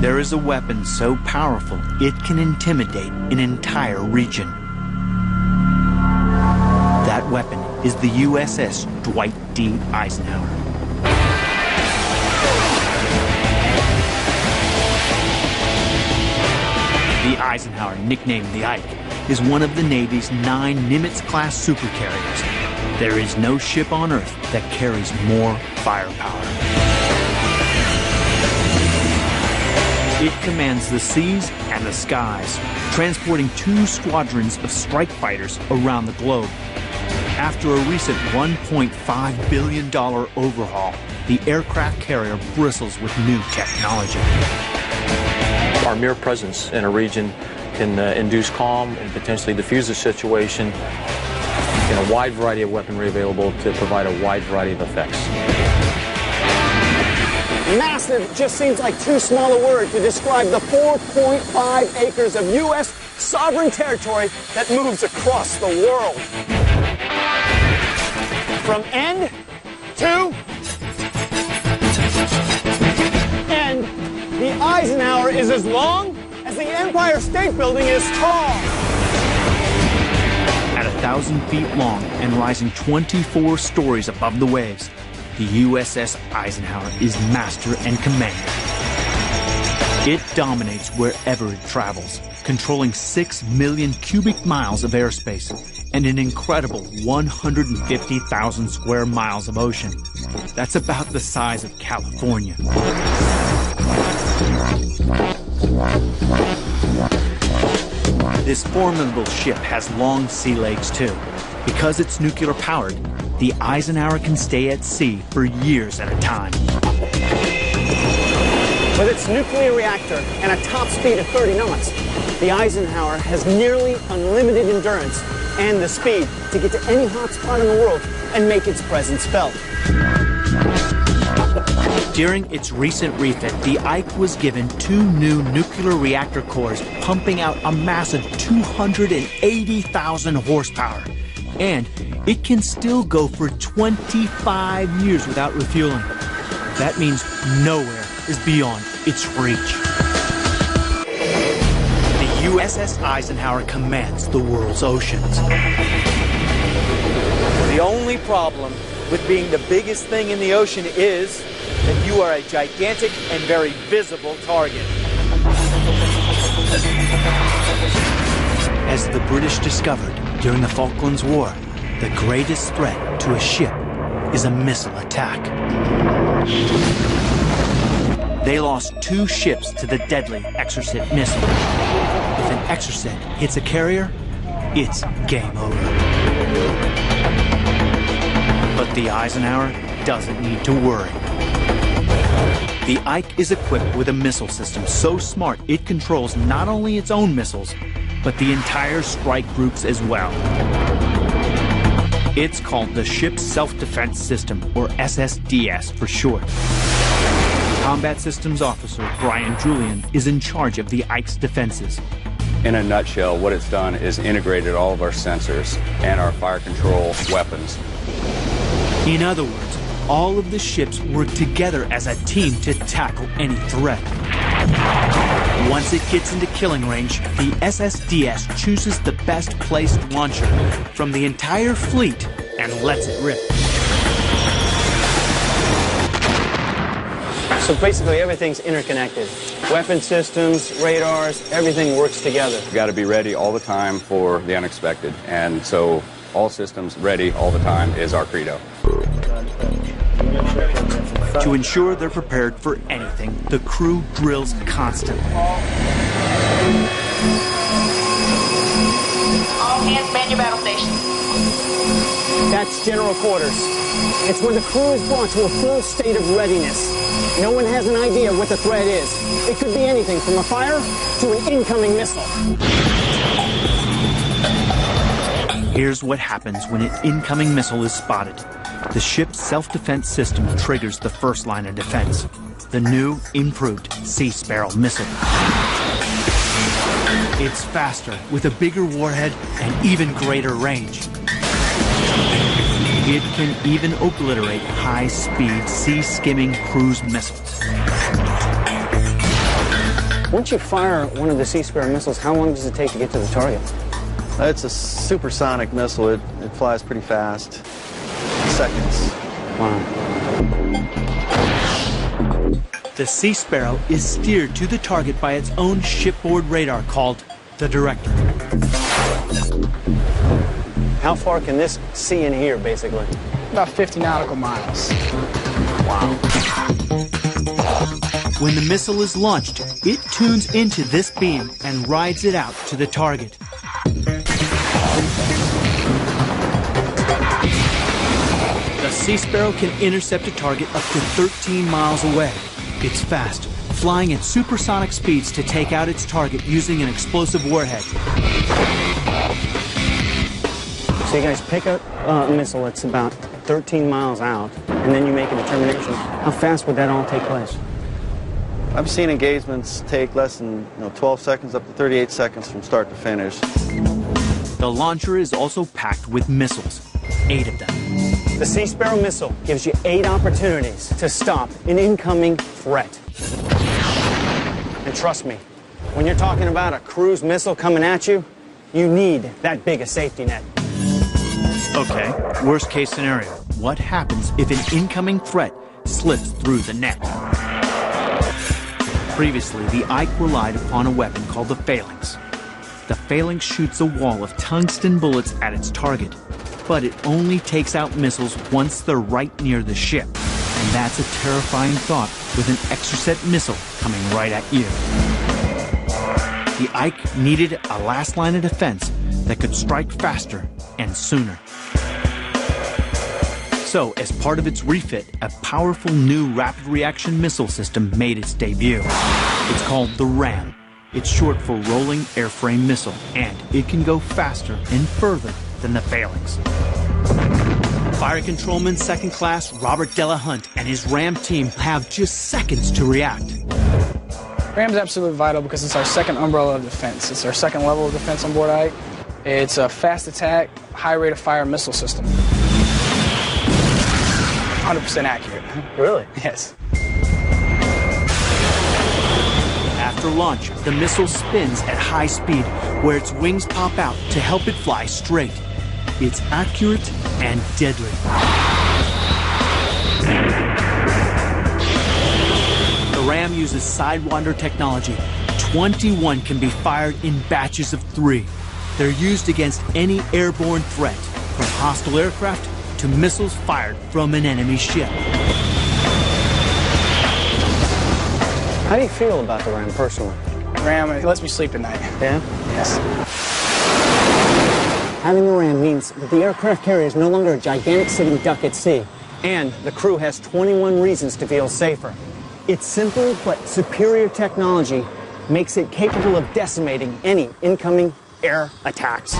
There is a weapon so powerful it can intimidate an entire region. That weapon is the USS Dwight D. Eisenhower. The Eisenhower, nicknamed the Ike, is one of the Navy's 9 Nimitz-class supercarriers. There is no ship on Earth that carries more firepower. It commands the seas and the skies, transporting 2 squadrons of strike fighters around the globe. After a recent $1.5 billion overhaul, the aircraft carrier bristles with new technology. Our mere presence in a region can induce calm and potentially diffuse the situation in a wide variety of weaponry available to provide a wide variety of effects. Massive just seems like too small a word to describe the 4.5 acres of U.S. sovereign territory that moves across the world. From end to end, the Eisenhower is as long as the Empire State Building is tall. At 1,000 feet long and rising 24 stories above the waves, the USS Eisenhower is master and commander. It dominates wherever it travels, controlling 6 million cubic miles of airspace and an incredible 150,000 square miles of ocean. That's about the size of California. This formidable ship has long sea legs too. Because it's nuclear powered, the Eisenhower can stay at sea for years at a time. With its nuclear reactor and a top speed of 30 knots, the Eisenhower has nearly unlimited endurance and the speed to get to any hot spot in the world and make its presence felt. During its recent refit, the Ike was given 2 new nuclear reactor cores pumping out a massive 280,000 horsepower. And it can still go for 25 years without refueling. That means nowhere is beyond its reach. The USS Eisenhower commands the world's oceans. The only problem with being the biggest thing in the ocean is that you are a gigantic and very visible target. As the British discovered during the Falklands War, the greatest threat to a ship is a missile attack. They lost 2 ships to the deadly Exocet missile. If an Exocet hits a carrier, it's game over. But the Eisenhower doesn't need to worry. The Ike is equipped with a missile system so smart it controls not only its own missiles, but the entire strike groups as well. It's called the Ship Self-Defense System, or SSDS for short. Combat Systems Officer Brian Julian is in charge of the Ike's defenses. In a nutshell, what it's done is integrated all of our sensors and our fire control weapons. In other words, all of the ships work together as a team to tackle any threat. Once it gets into killing range, the SSDS chooses the best placed launcher from the entire fleet and lets it rip. So basically everything's interconnected. Weapon systems, radars, everything works together. You've got to be ready all the time for the unexpected. And so all systems ready all the time is our credo. To ensure they're prepared for anything, the crew drills constantly. All hands man your battle stations. That's general quarters. It's where the crew is brought to a full state of readiness. No one has an idea what the threat is. It could be anything from a fire to an incoming missile. Here's what happens when an incoming missile is spotted. The ship's self-defense system triggers the first line of defense, the new, improved Sea Sparrow missile. It's faster, with a bigger warhead and even greater range. It can even obliterate high-speed sea-skimming cruise missiles. Once you fire one of the Sea Sparrow missiles, how long does it take to get to the target? It's a supersonic missile. It flies pretty fast. Seconds. Wow. The Sea Sparrow is steered to the target by its own shipboard radar called the Director. How far can this see and hear, basically? About 50 nautical miles. Wow. When the missile is launched, it tunes into this beam and rides it out to the target. The Sea Sparrow can intercept a target up to 13 miles away. It's fast, flying at supersonic speeds to take out its target using an explosive warhead. So you guys pick up a missile that's about 13 miles out, and then you make a determination. How fast would that all take place? I've seen engagements take less than 12 seconds up to 38 seconds from start to finish. The launcher is also packed with missiles, 8 of them. The Sea Sparrow missile gives you 8 opportunities to stop an incoming threat. And trust me, when you're talking about a cruise missile coming at you, you need that big a safety net. Okay, worst case scenario. What happens if an incoming threat slips through the net? Previously, the Ike relied upon a weapon called the phalanx. The phalanx shoots a wall of tungsten bullets at its target, but it only takes out missiles once they're right near the ship. And that's a terrifying thought with an Exocet missile coming right at you. The Ike needed a last line of defense that could strike faster and sooner. So, as part of its refit, a powerful new rapid reaction missile system made its debut. It's called the RAM. It's short for Rolling Airframe Missile, and it can go faster and further than the phalanx. Fire Controlman Second Class Robert Delahunt and his RAM team have just seconds to react. RAM is absolutely vital because it's our second umbrella of defense. It's our second level of defense on board Ike. It's a fast attack, high rate of fire missile system. 100% accurate. Really? Yes. After launch, the missile spins at high speed, where its wings pop out to help it fly straight. It's accurate and deadly. The RAM uses Sidewinder technology. 21 can be fired in batches of 3. They're used against any airborne threat, from hostile aircraft to missiles fired from an enemy ship. How do you feel about the RAM personally? RAM, it lets me sleep at night. Yeah? Yes. Having the RAM means that the aircraft carrier is no longer a gigantic sitting duck at sea, and the crew has 21 reasons to feel safer. Its simple but superior technology makes it capable of decimating any incoming air attacks.